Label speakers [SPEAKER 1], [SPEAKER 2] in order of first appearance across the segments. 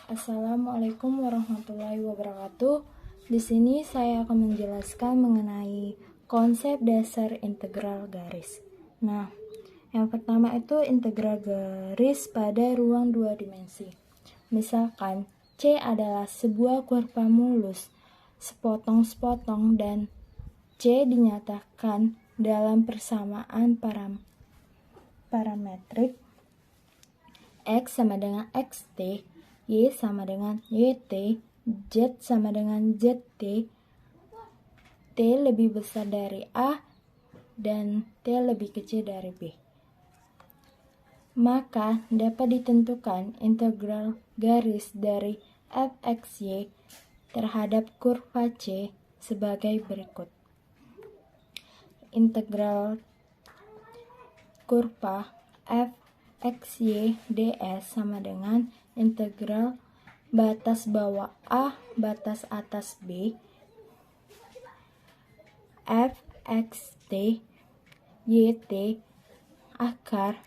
[SPEAKER 1] Assalamualaikum warahmatullahi wabarakatuh. Di sini saya akan menjelaskan mengenai konsep dasar integral garis. Nah, yang pertama itu integral garis pada ruang dua dimensi. Misalkan C adalah sebuah kurva mulus, sepotong-sepotong, dan C dinyatakan dalam persamaan parametrik X sama dengan XT, Y sama dengan YT, Z sama dengan ZT, T lebih besar dari A, dan T lebih kecil dari B. Maka dapat ditentukan integral garis dari fxy terhadap kurva C sebagai berikut. Integral kurva fxy ds sama dengan integral batas bawah A batas atas B fxt yt akar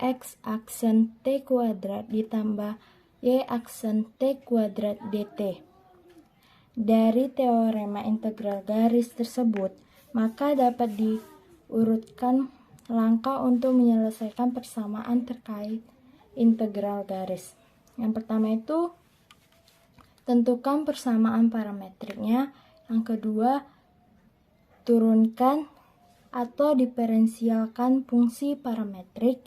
[SPEAKER 1] x aksen t kuadrat ditambah y aksen t kuadrat dt. Dari teorema integral garis tersebut, maka dapat diurutkan langkah untuk menyelesaikan persamaan terkait integral garis. Yang pertama itu tentukan persamaan parametriknya. Yang kedua, turunkan atau diferensialkan fungsi parametrik.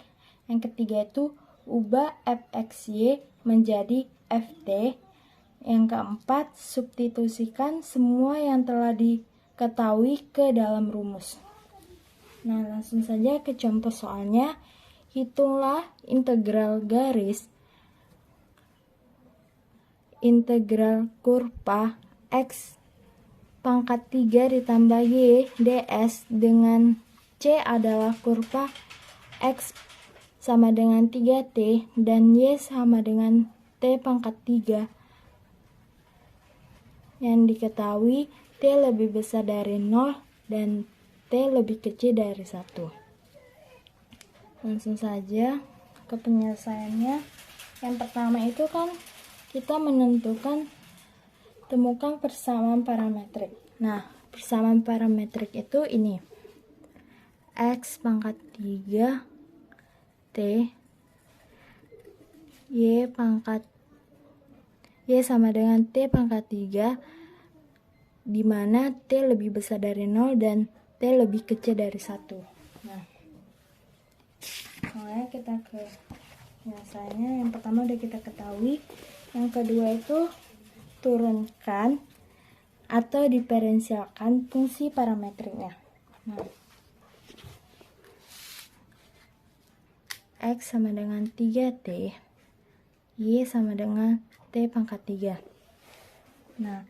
[SPEAKER 1] Yang ketiga itu ubah fxy menjadi ft. Yang keempat, substitusikan semua yang telah diketahui ke dalam rumus. Nah, langsung saja ke contoh soalnya. Hitunglah integral garis integral kurva x pangkat 3 ditambah y ds dengan c adalah kurva x sama dengan 3t dan y sama dengan t pangkat 3 yang diketahui t lebih besar dari 0 dan t lebih kecil dari 1. Langsung saja ke penyelesaiannya. Yang pertama itu kan kita temukan persamaan parametrik. Nah, persamaan parametrik itu ini. X pangkat 3 T Y sama dengan T pangkat 3 di mana T lebih besar dari 0 dan T lebih kecil dari 1. Nah, soalnya kita ke penyelesaiannya. Yang pertama udah kita ketahui. Yang kedua itu turunkan atau diferensialkan fungsi parametriknya. Nah, X sama dengan 3T, Y sama dengan T pangkat 3. Nah,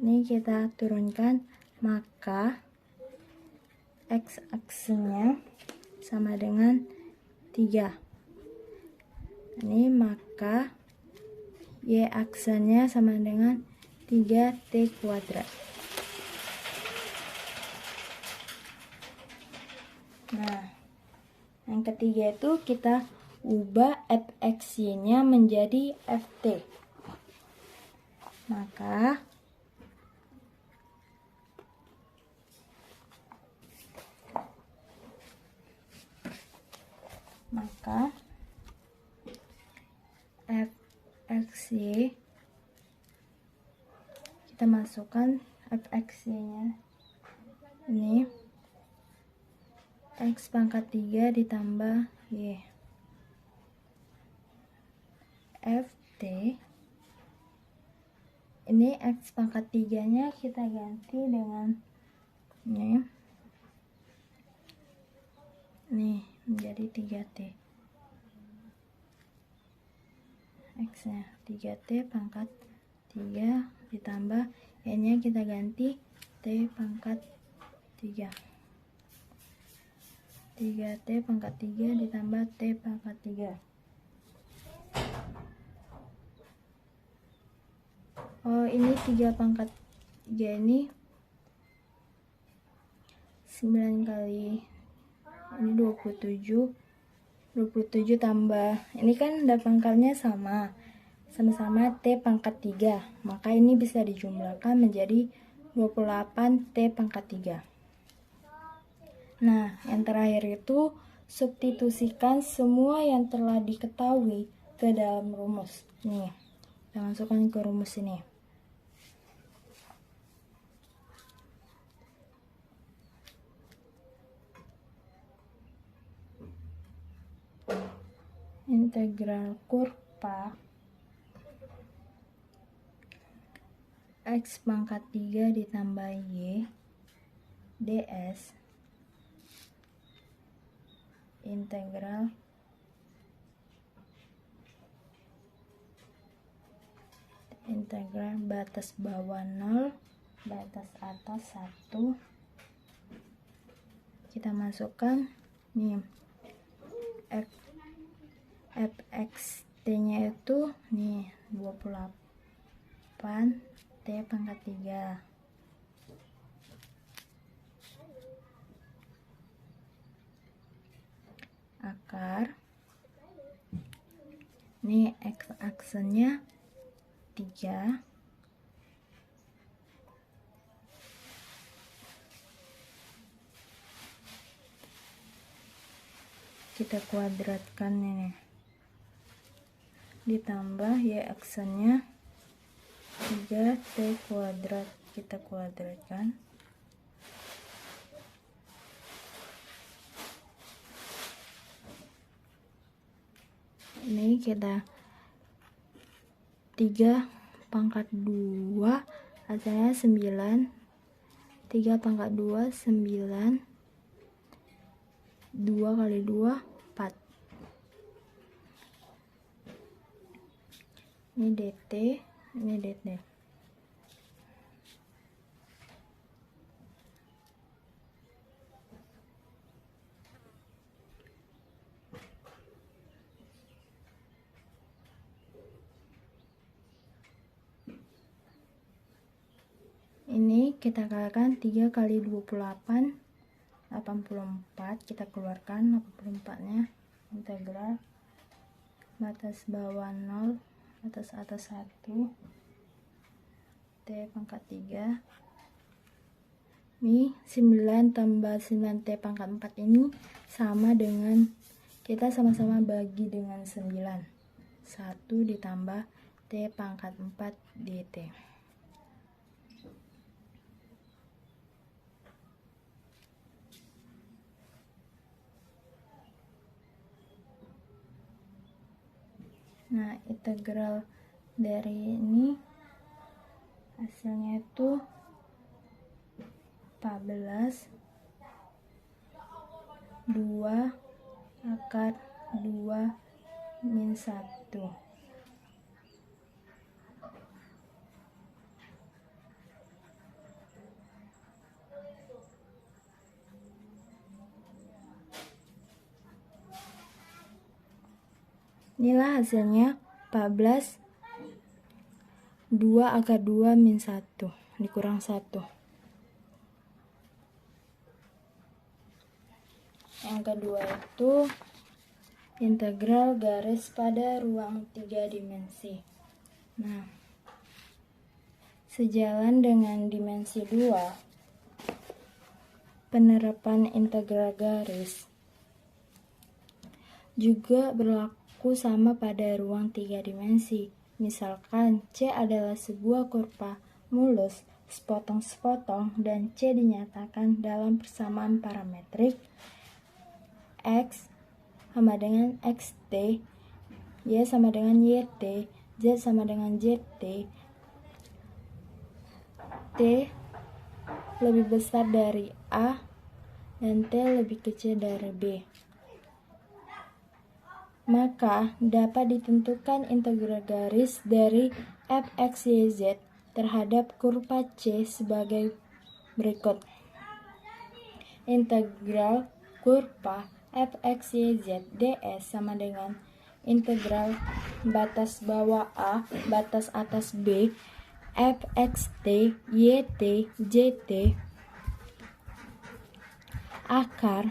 [SPEAKER 1] ini kita turunkan, maka X aksesnya sama dengan 3. Ini maka Y aksennya sama dengan 3T kuadrat. Nah, yang ketiga itu kita ubah fxy-nya menjadi ft. Maka fxy kita masukkan fxy-nya ini x pangkat 3 ditambah y ft. Ini x pangkat 3 nya kita ganti dengan ini menjadi 3t. X nya 3t pangkat 3 ditambah y nya kita ganti t pangkat 3. 3t pangkat 3 ditambah t pangkat 3. Oh, ini 3 pangkat 3 ini 9 kali ini 27 tambah ini kan pangkalnya sama sama-sama T pangkat 3. Maka ini bisa dijumlahkan menjadi 28 T pangkat 3. Nah, yang terakhir itu substitusikan semua yang telah diketahui ke dalam rumus. Nih, kita masukkan ke rumus ini. Integral kurva X pangkat 3 ditambah Y ds integral batas bawah 0, batas atas 1. Kita masukkan nih fxt nya itu nih 28 T pangkat 3. Akar ini x aksennya 3, kita kuadratkan ini, ditambah y aksennya 3T kuadrat, kita kuadratkan. Ini kita 3 pangkat 2 hasilnya 9. 3 pangkat 2 9. 2 kali 2 4. Ini dt, ini dt. Ini kita kalikan 3 kali 28 84, kita keluarkan 84 nya, integral batas bawah 0, batas atas 1 T pangkat 3. Ini 9 tambah 9 T pangkat 4 ini sama dengan, kita sama-sama bagi dengan 9, 1 ditambah T pangkat 4 dt. Nah, integral dari ini hasilnya itu 14 2 akar 2 min 1. Inilah hasilnya 14 2 akar 2 min 1 dikurang 1. Yang kedua itu integral garis pada ruang 3 dimensi. Nah, sejalan dengan dimensi 2, penerapan integral garis juga berlaku sama pada ruang 3 dimensi. Misalkan C adalah sebuah kurva mulus sepotong-sepotong dan C dinyatakan dalam persamaan parametrik X sama dengan XT, Y sama dengan YT, Z sama dengan ZT, T lebih besar dari A dan T lebih kecil dari B. Maka dapat ditentukan integral garis dari fx,y,z terhadap kurva C sebagai berikut. Integral kurva fx,y,z ds sama dengan integral batas bawah A, batas atas B, fxt, yt, zt, akar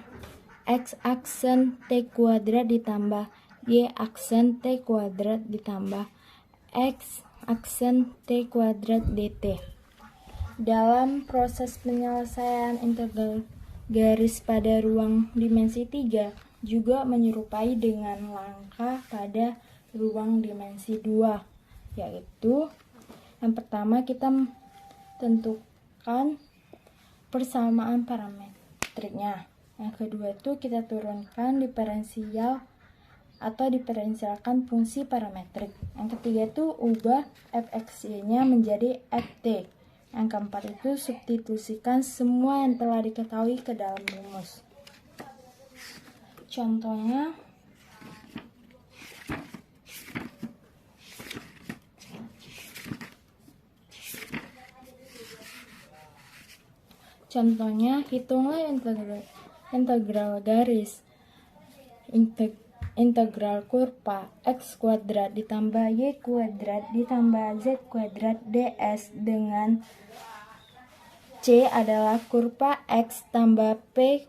[SPEAKER 1] x aksen t kuadrat ditambah y aksen t kuadrat ditambah X aksen T kuadrat dt. Dalam proses penyelesaian integral garis pada ruang dimensi 3 juga menyerupai dengan langkah pada ruang dimensi 2, yaitu yang pertama kita tentukan persamaan parametriknya. Yang kedua itu kita turunkan diferensial atau diferensialkan fungsi parametrik. Yang ketiga itu ubah fxy-nya menjadi ft. Yang keempat itu substitusikan semua yang telah diketahui ke dalam rumus. Contohnya, hitunglah integral garis integral kurva x kuadrat ditambah y kuadrat ditambah z kuadrat ds dengan c adalah kurva x tambah p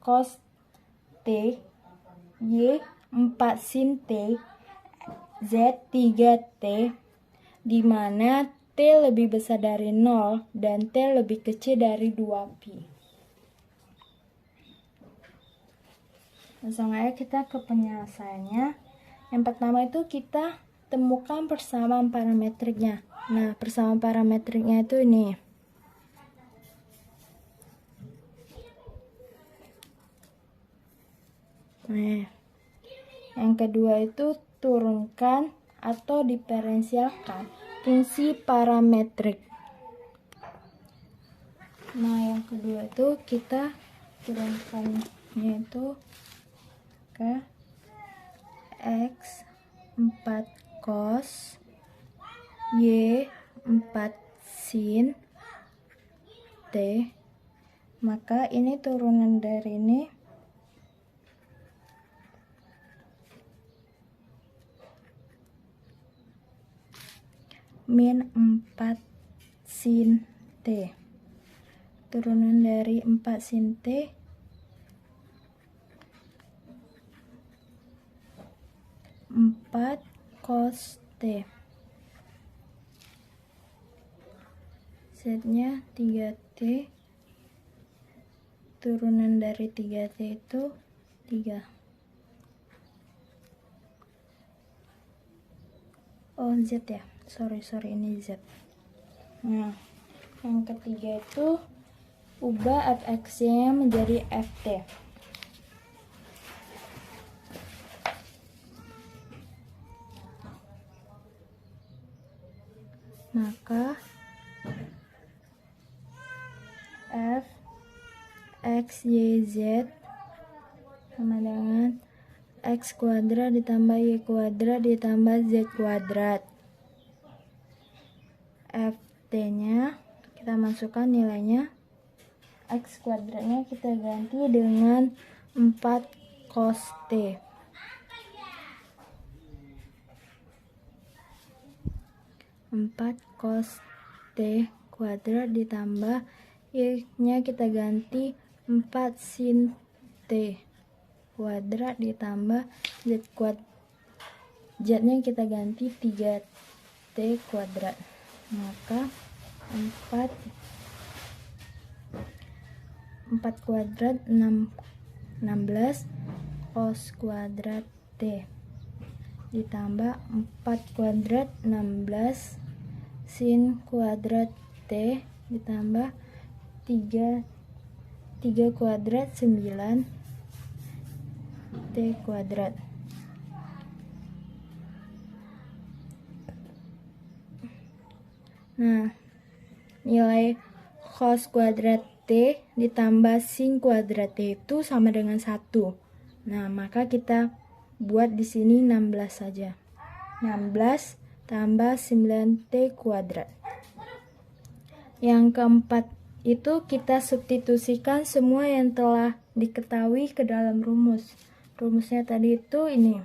[SPEAKER 1] cos t, y 4 sin t, z 3t, di mana t lebih besar dari 0 dan t lebih kecil dari 2pi. Langsung aja kita ke penyelesaiannya. Yang pertama itu kita temukan persamaan parametriknya. Nah, persamaan parametriknya itu ini. Nah, yang kedua itu turunkan atau diferensialkan fungsi parametrik. Nah, yang kedua itu kita turunkannya itu ke x 4 cos y 4 sin t, maka ini turunan dari ini min 4 sin t, turunan dari 4 sin t 4 cos t, z-nya 3t, turunan dari 3t itu 3. Oh, z ya, sorry ini z. Nah, yang ketiga itu ubah fx-nya menjadi ft. Maka f x y z sama dengan x kuadrat ditambah y kuadrat ditambah z kuadrat. Ft-nya kita masukkan nilainya, x kuadratnya kita ganti dengan 4 cos t. 4 cos t kuadrat ditambah y-nya kita ganti 4 sin t kuadrat ditambah z-nya kita ganti 3t kuadrat. Maka 4 kuadrat 16 cos kuadrat t ditambah 4 kuadrat 16 sin kuadrat t ditambah 3 kuadrat 9 t kuadrat. Nah, nilai cos kuadrat t ditambah sin kuadrat t itu sama dengan 1. Nah, maka kita buat di sini 16 saja. 16 tambah 9t kuadrat. Yang keempat itu kita substitusikan semua yang telah diketahui ke dalam rumus. Rumusnya tadi itu ini.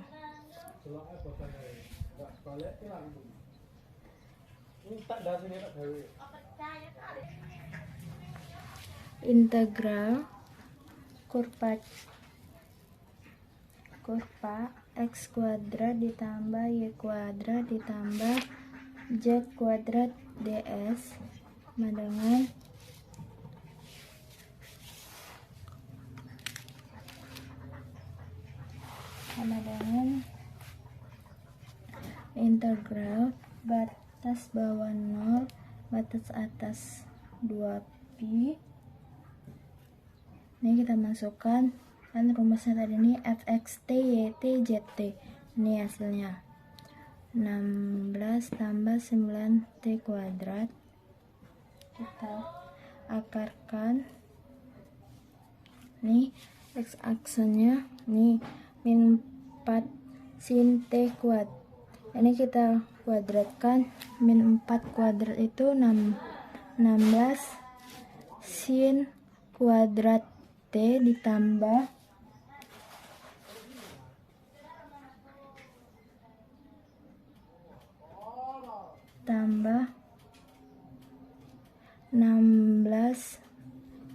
[SPEAKER 1] Integral kurva X kuadrat ditambah Y kuadrat ditambah Z kuadrat ds sama dengan integral batas bawah 0 batas atas 2pi. Ini kita masukkan, kan rumusnya tadi ini fxt yt zt. Ini hasilnya 16 tambah 9t kuadrat. Kita akarkan. Nih x aksennya nih min 4 sin t kuadrat. Ini kita kuadratkan, min 4 kuadrat itu 16 sin kuadrat t ditambah tambah 16,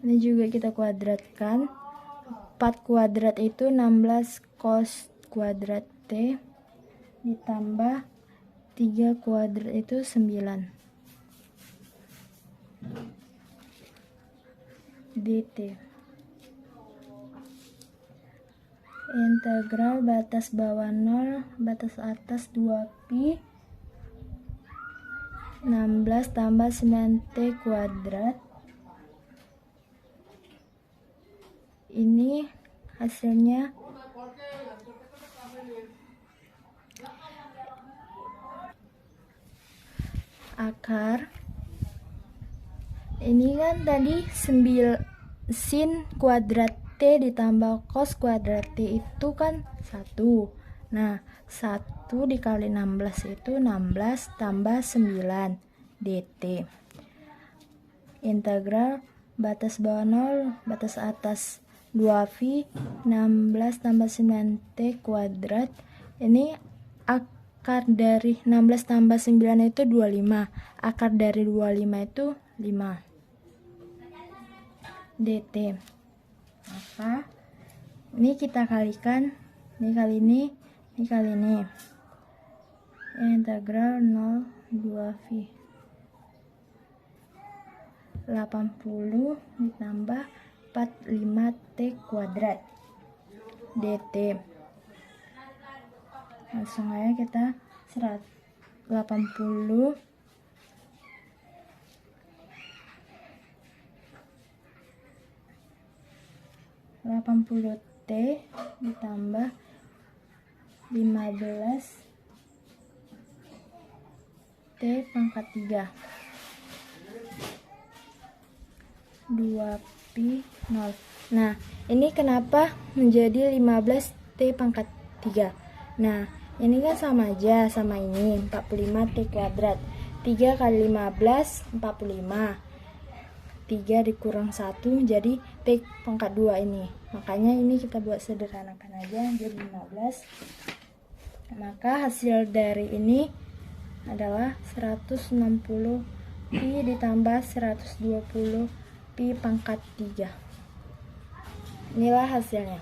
[SPEAKER 1] ini juga kita kuadratkan, 4 kuadrat itu 16 cos kuadrat t ditambah 3 kuadrat itu 9 dt. Integral batas bawah 0 batas atas 2pi 16 tambah 9t kuadrat. Ini hasilnya akar. Ini kan tadi sin kuadrat t ditambah cos kuadrat t itu kan 1. Nah, 1 dikali 16 itu 16 tambah 9 dt. Integral batas bawah 0 batas atas 2pi 16 tambah 9t kuadrat. Ini akar dari 16 tambah 9 itu 25. Akar dari 25 itu 5 dt. Maka ini kita kalikan, ini kali ini kali ini. Integral 0 2pi 80 ditambah 45t kuadrat dt. Langsung aja kita 80 t ditambah 15 t pangkat 3 2pi 0. Nah, ini kenapa menjadi 15 t pangkat 3? Nah, ini kan sama aja sama ini 45 t kuadrat. 3 kali 15 45. 3 dikurang 1 jadi t pangkat 2 ini. Makanya ini kita buat sederhanakan aja jadi 15. Maka hasil dari ini adalah 160 pi ditambah 120 pi pangkat 3. Inilah hasilnya.